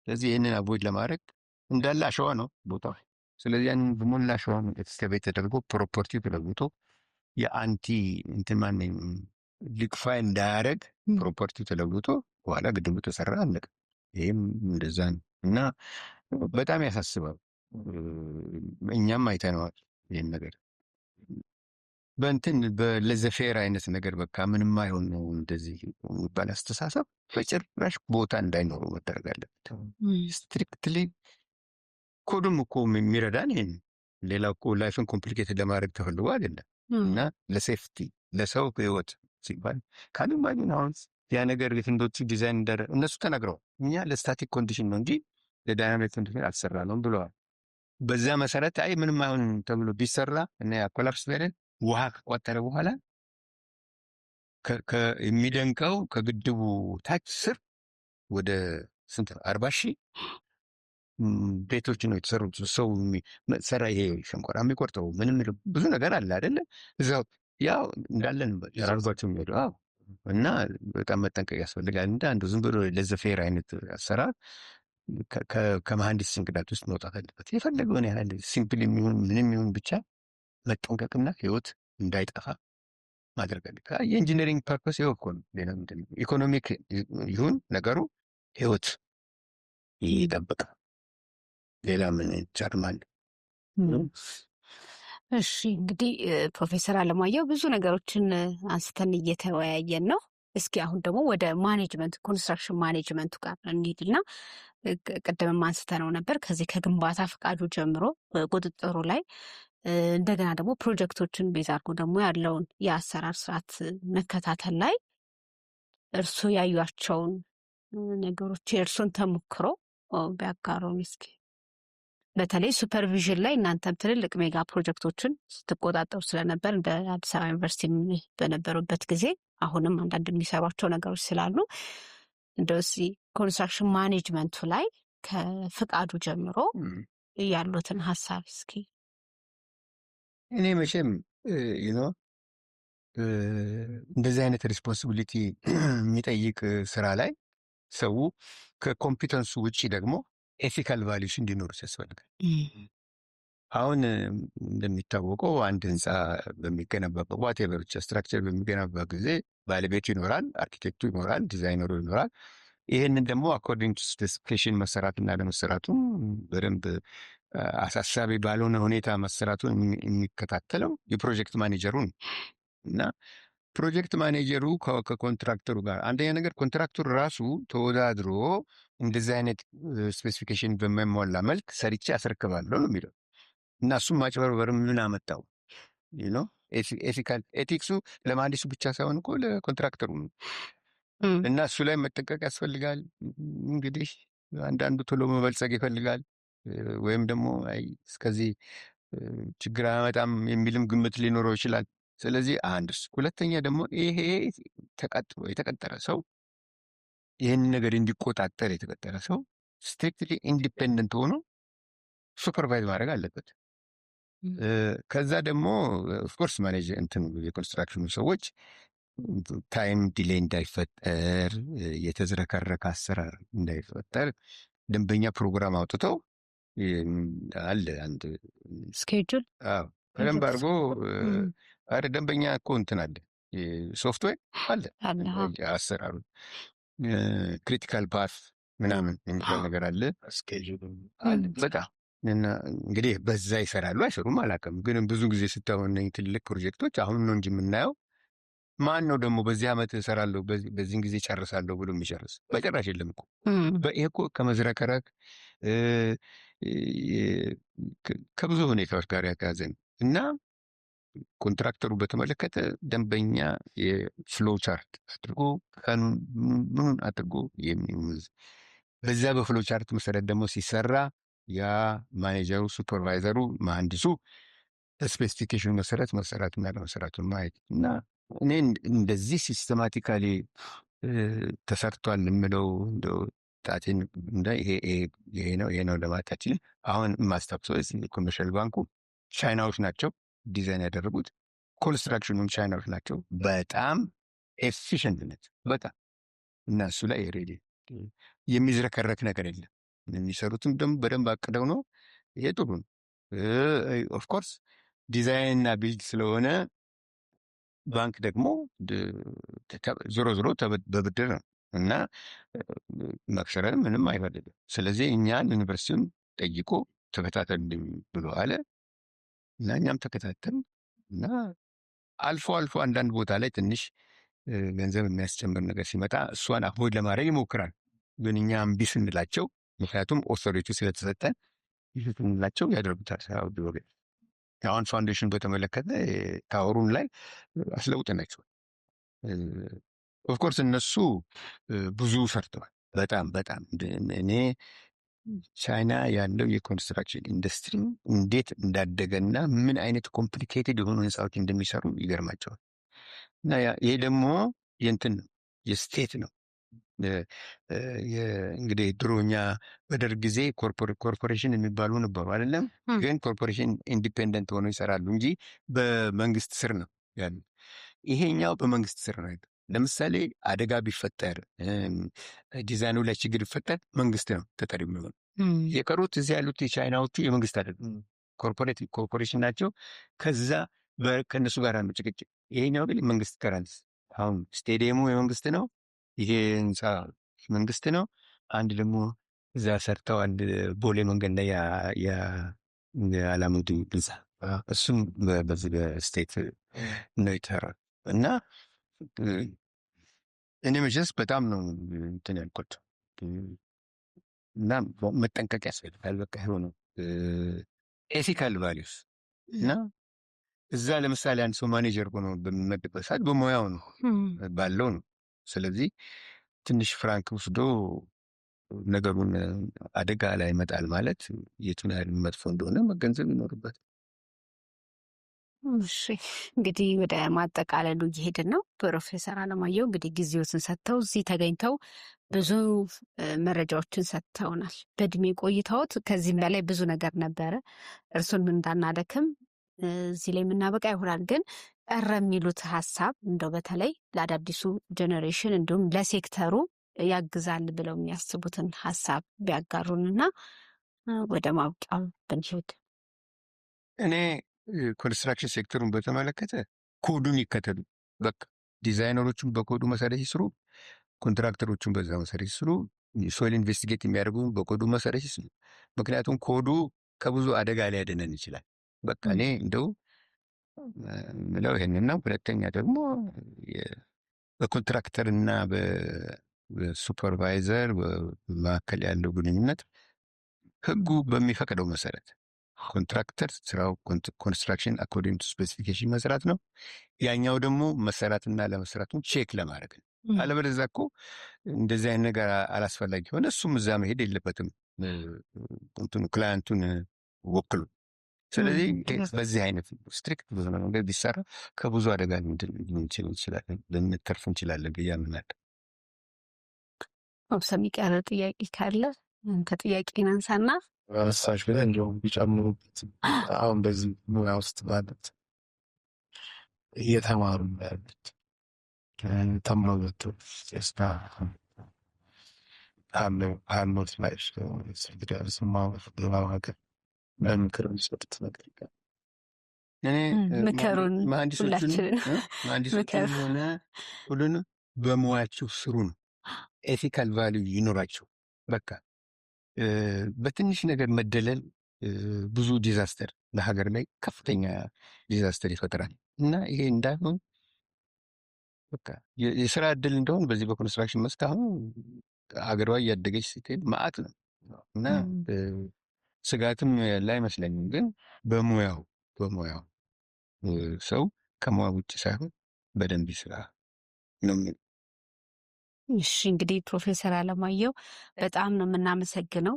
ስለዚህ ይህንን አቮይድ ለማድረግ እንዳለ አሸዋ ነው ቦታው። ስለዚህ ያንን በሞላ አሸዋ ነው ኤክስካቬት ተደርጎ ፕሮፐርቲው ተለውጦ የአንቲ እንትን ማነኝ ሊኩፋይ እንዳያደርግ ፕሮፐርቲው ተለውጦ በኋላ ግድቡ ተሰራ አለቀ። ይህም እንደዛ ነው እና በጣም ያሳስባል። እኛም አይተነዋል ይህን ነገር በእንትን በለዘፌር አይነት ነገር በቃ ምንም አይሆን ነው እንደዚህ የሚባል አስተሳሰብ በጭራሽ ቦታ እንዳይኖሩ መደረግ አለበት። ስትሪክትሊ ኮዱም እኮ የሚረዳን ይሄን ሌላ እኮ ላይፍን ኮምፕሊኬትድ ለማድረግ ተፈልጎ አይደለም እና ለሴፍቲ ለሰው ህይወት ሲባል ካሉማኝን አሁን ያ ነገር ህንዶቹ ዲዛይን እነሱ ተናግረዋል። እኛ ለስታቲክ ኮንዲሽን ነው እንጂ ለዳይናሚክ ኮንዲሽን አልሰራነውም ብለዋል። በዛ መሰረት አይ ምንም አይሆን ተብሎ ቢሰራ እና ኮላፕስ ቢያደርግ ውሃ ከቋጠረ በኋላ የሚደንቀው ከግድቡ ታች ስር ወደ ስንት 40,000 ቤቶች ነው የተሰሩት። ሰው ሰራ ይሄ ሸንኮራ የሚቆርጠው ምንም ብዙ ነገር አለ አይደለ? እዛው ያው እንዳለን ያራርጓቸው የሚሄዱ እና በጣም መጠንቀቅ ያስፈልጋል። እንደ አንዱ ዝም ብሎ ለዘፌር አይነት አሰራር ከመሐንዲስ ጭንቅላት ውስጥ መውጣት አለበት። የፈለገውን ያህል ሲምፕል የሚሆን ምንም ይሁን ብቻ መጠንቀቅና ህይወት እንዳይጠፋ ማድረግ አለበት። የኢንጂነሪንግ ፐርፐስ ይኸው እኮ ነው። ሌላ ምንድን ነው? ኢኮኖሚክ ይሁን ነገሩ ህይወት ይጠብቅ። ሌላ ምን ይቻላል? እሺ እንግዲህ ፕሮፌሰር አለማየሁ ብዙ ነገሮችን አንስተን እየተወያየን ነው። እስኪ አሁን ደግሞ ወደ ማኔጅመንት ኮንስትራክሽን ማኔጅመንቱ ጋር እንሂድና ቅድምም አንስተነው ነበር። ከዚህ ከግንባታ ፈቃዱ ጀምሮ ቁጥጥሩ ላይ እንደገና ደግሞ ፕሮጀክቶችን ቤዝ አድርጎ ደግሞ ያለውን የአሰራር ስርዓት መከታተል ላይ እርስዎ ያዩቸውን ነገሮች የእርሶን ተሞክሮ ቢያጋሩን እስኪ። በተለይ ሱፐርቪዥን ላይ እናንተም ትልልቅ ሜጋ ፕሮጀክቶችን ስትቆጣጠሩ ስለነበር እንደ አዲስ አበባ ዩኒቨርሲቲ በነበሩበት ጊዜ አሁንም አንዳንድ የሚሰሯቸው ነገሮች ስላሉ እንደው ኮንስትራክሽን ማኔጅመንቱ ላይ ከፍቃዱ ጀምሮ ያሉትን ሀሳብ እስኪ። እኔ መቼም እንደዚህ አይነት ሪስፖንሲቢሊቲ የሚጠይቅ ስራ ላይ ሰው ከኮምፒተንሱ ውጭ ደግሞ ኤቲካል ቫሊዩስ እንዲኖሩት ያስፈልጋል። አሁን እንደሚታወቀው አንድ ህንፃ በሚገነባበት ዋቴቨር ብቻ ስትራክቸር በሚገነባ ጊዜ ባለቤቱ ይኖራል፣ አርኪቴክቱ ይኖራል፣ ዲዛይነሩ ይኖራል። ይህንን ደግሞ አኮርዲንግ ቱ ስፔሲፊኬሽን መሰራትና ለመሰራቱም በደንብ አሳሳቢ ባልሆነ ሁኔታ መሰራቱን የሚከታተለው የፕሮጀክት ማኔጀሩ ነው። እና ፕሮጀክት ማኔጀሩ ከኮንትራክተሩ ጋር አንደኛ ነገር ኮንትራክተሩ ራሱ ተወዳድሮ እንደዚህ አይነት ስፔሲፊኬሽን በማይሟላ መልክ ሰርቼ አስረክባለሁ ነው የሚለው። እና እሱም ማጭበርበር ምን አመጣው? ኤቲክሱ ለመሀንዲሱ ብቻ ሳይሆን እኮ ለኮንትራክተሩ ነው። እና እሱ ላይ መጠንቀቅ ያስፈልጋል። እንግዲህ አንዳንዱ ቶሎ መበልጸግ ይፈልጋል፣ ወይም ደግሞ እስከዚህ ችግር አያመጣም የሚልም ግምት ሊኖረው ይችላል። ስለዚህ አንድ እሱ፣ ሁለተኛ ደግሞ ይሄ ተቀጥሮ የተቀጠረ ሰው ይህን ነገር እንዲቆጣጠር የተቀጠረ ሰው ስትሪክትሊ ኢንዲፔንደንት ሆኖ ሱፐርቫይዝ ማድረግ አለበት። ከዛ ደግሞ ኦፍኮርስ ማኔጅ የኮንስትራክሽኑ ሰዎች ታይም ዲሌይ እንዳይፈጠር፣ የተዝረከረከ አሰራር እንዳይፈጠር ደንበኛ ፕሮግራም አውጥተው አለ አንድ ስኬጁል በደንብ አድርጎ ደንበኛ እኮ እንትን አለ ሶፍትዌር አለ አሰራሩ ክሪቲካል ፓስ ምናምን የሚባል ነገር አለ አለ። በጣም እንግዲህ በዛ ይሰራሉ አይሰሩም አላውቅም፣ ግን ብዙ ጊዜ ስታሆን ትልቅ ፕሮጀክቶች አሁን ነው እንጂ የምናየው ማን ነው ደግሞ በዚህ ዓመት እሰራለሁ በዚህን ጊዜ ጨርሳለሁ ብሎ የሚጨርስ? በጭራሽ የለም እኮ። ይሄ እኮ ከመዝረከረክ ከብዙ ሁኔታዎች ጋር ያያዘ ነው። እና ኮንትራክተሩ በተመለከተ ደንበኛ የፍሎ ቻርት አድርጎ ምኑን አድርጎ የሚይዝ በዛ በፍሎ ቻርት መሰረት ደግሞ ሲሰራ ያ ማኔጀሩ፣ ሱፐርቫይዘሩ፣ መሐንዲሱ ስፔሲፊኬሽን መሰረት መሰራቱና ለመሰራቱን ማየት እና እኔ እንደዚህ ሲስተማቲካሊ ተሰርቷል የምለው እንደው ጣቴን ይሄ ነው ለማለት አልችልም። አሁን የማስታውሰው ኮመርሻል ባንኩ ቻይናዎች ናቸው ዲዛይን ያደረጉት፣ ኮንስትራክሽኑም ቻይናዎች ናቸው። በጣም ኤፊሽንትነት በጣም እና እሱ ላይ ሬዲ የሚዝረከረክ ነገር የለም። የሚሰሩትም ደግሞ በደንብ አቅደው ነው። ይሄ ጥሩ ነው። ኦፍኮርስ ዲዛይን እና ቢልድ ስለሆነ ባንክ ደግሞ ዞሮ ዞሮ በብድር ነው እና መክሰረን ምንም አይፈልግም። ስለዚህ እኛን ዩኒቨርሲቲውን ጠይቆ ተከታተል ብሎ አለ እና እኛም ተከታተል እና አልፎ አልፎ አንዳንድ ቦታ ላይ ትንሽ ገንዘብ የሚያስጨምር ነገር ሲመጣ እሷን አቮይድ ለማድረግ ይሞክራል። ግን እኛ እምቢ ስንላቸው ምክንያቱም ኦቶሪቲ ስለተሰጠን ስንላቸው ያደርጉታል። አሁን ፋውንዴሽን በተመለከተ ታወሩን ላይ አስለውጠናቸዋል ኦፍኮርስ እነሱ ብዙ ሰርተዋል። በጣም እኔ ቻይና ያለው የኮንስትራክሽን ኢንዱስትሪ እንዴት እንዳደገና ምን አይነት ኮምፕሊኬትድ የሆኑ ህንፃዎች እንደሚሰሩ ይገርማቸዋል። እና ይሄ ደግሞ የእንትን የስቴት ነው። እንግዲህ ድሮኛ በደርግ ጊዜ ኮርፖሬሽን የሚባሉ ነበሩ አይደለም። ግን ኮርፖሬሽን ኢንዲፔንደንት ሆነው ይሰራሉ እንጂ በመንግስት ስር ነው ያሉ። ይሄኛው በመንግስት ስር ነው። ለምሳሌ አደጋ ቢፈጠር ዲዛይኑ ላይ ችግር ቢፈጠር መንግስት ነው ተጠሪ የሚሆኑ። የቀሩት እዚህ ያሉት የቻይናዎቹ የመንግስት አይደለም፣ ኮርፖሬሽን ናቸው። ከዛ ከእነሱ ጋር ነው ጭቅጭቅ። ይሄኛው ግን መንግስት ከራንስ አሁን ስቴዲየሙ የመንግስት ነው፣ ይሄ ህንፃ መንግስት ነው። አንድ ደግሞ እዛ ሰርተው አንድ ቦሌ መንገድ ላይ የአላሙዲ ህንፃ እሱም በዚህ በስቴት ነው የተሰራው። እና እኔ መቼስ በጣም ነው እንትን ያልኩት እና መጠንቀቅ ያስፈልጋል። በቃ የሆነ ኤቲካል ቫሊዩስ እና እዛ ለምሳሌ አንድ ሰው ማኔጀር ሆኖ በሚመድበት ሰዓት በሙያው ነው ባለው ነው። ስለዚህ ትንሽ ፍራንክ ወስዶ ነገሩን አደጋ ላይ ይመጣል ማለት የቱን ያህል መጥፎ እንደሆነ መገንዘብ ይኖርበት። እሺ እንግዲህ ወደ ማጠቃለሉ እየሄድን ነው። ፕሮፌሰር አለማየሁ እንግዲህ ጊዜዎትን ሰጥተው እዚህ ተገኝተው ብዙ መረጃዎችን ሰጥተውናል። በእድሜ ቆይታዎት ከዚህም በላይ ብዙ ነገር ነበረ። እርሱን እንዳናደክም እዚህ ላይ የምናበቃ ይሆናል። ግን ቀረ የሚሉት ሀሳብ እንደው በተለይ ለአዳዲሱ ጄኔሬሽን እንዲሁም ለሴክተሩ ያግዛል ብለው የሚያስቡትን ሀሳብ ቢያጋሩንና ወደ ማብቂያው ብንሄድ። እኔ ኮንስትራክሽን ሴክተሩን በተመለከተ ኮዱን ይከተሉ። በቃ ዲዛይነሮቹን በኮዱ መሰረት ይስሩ፣ ኮንትራክተሮቹን በዛ መሰረት ይስሩ፣ ሶይል ኢንቨስቲጌት የሚያደርጉ በኮዱ መሰረት ይስሩ። ምክንያቱም ኮዱ ከብዙ አደጋ ሊያድነን ይችላል። በቃ እኔ እንደው ምለው ይሄንን ነው። ሁለተኛ ደግሞ በኮንትራክተር እና በሱፐርቫይዘር መካከል ያለው ግንኙነት ህጉ በሚፈቅደው መሰረት ኮንትራክተር ስራው ኮንስትራክሽን አኮርዲንግ ቱ ስፔሲፊኬሽን መስራት ነው። ያኛው ደግሞ መሰራትና ለመስራቱን ቼክ ለማድረግ ነው። አለበለዚያ እኮ እንደዚህ አይነት ነገር አላስፈላጊ ሆነ እሱም እዛ መሄድ የለበትም ክላያንቱን ወክሉ። ስለዚህ በዚህ አይነት ስትሪክት ብዙ ነገር ቢሰራ ከብዙ አደጋ እንችላለን ልንተርፍ እንችላለን ብዬ አምናለሁ። የሚቀር ጥያቄ ካለ ከጥያቄ ናንሳና ረሳሽ ብለህ እንዲሁም ቢጨምሩበት አሁን በዚህ ሙያ ውስጥ ማለት እየተማሩ ያሉት ተምረው በቶ ስታ አኖት ላይ ስማት ሀገር በምክር የሚሰጡት ነገር ይጋል ምክሩን መሀንዲሶችን ሆነ ሁሉንም በሙያቸው ስሩ ነው። ኤቲካል ቫሊዩ ይኖራቸው። በቃ በትንሽ ነገር መደለል ብዙ ዲዛስተር ለሀገር ላይ ከፍተኛ ዲዛስተር ይፈጥራል እና ይሄ እንዳይሆን በቃ የስራ እድል እንደሆን በዚህ በኮንስትራክሽን መስክ አሁን ሀገሯ እያደገች ስትሄድ መዓት ነው እና ስጋትም ያለ አይመስለኝም። ግን በሙያው ሰው ከሙያ ውጭ ሳይሆን በደንብ ስራ ነው። እሺ እንግዲህ ፕሮፌሰር አለማየሁ በጣም ነው የምናመሰግነው።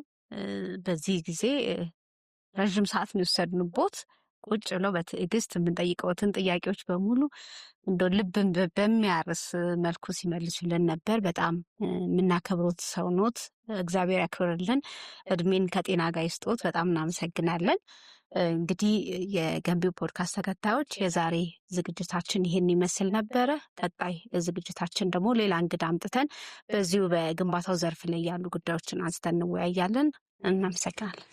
በዚህ ጊዜ ረዥም ሰዓት ነው የወሰድንቦት። ቁጭ ብለው በትዕግስት የምንጠይቀውትን ጥያቄዎች በሙሉ እንደ ልብን በሚያርስ መልኩ ሲመልሱልን ነበር። በጣም የምናከብሮት ሰው ኖት። እግዚአብሔር ያክብርልን፣ እድሜን ከጤና ጋር ይስጦት። በጣም እናመሰግናለን። እንግዲህ የገንቢው ፖድካስት ተከታዮች የዛሬ ዝግጅታችን ይህን ይመስል ነበረ። ቀጣይ ዝግጅታችን ደግሞ ሌላ እንግዳ አምጥተን በዚሁ በግንባታው ዘርፍ ላይ ያሉ ጉዳዮችን አንስተን እንወያያለን። እናመሰግናለን።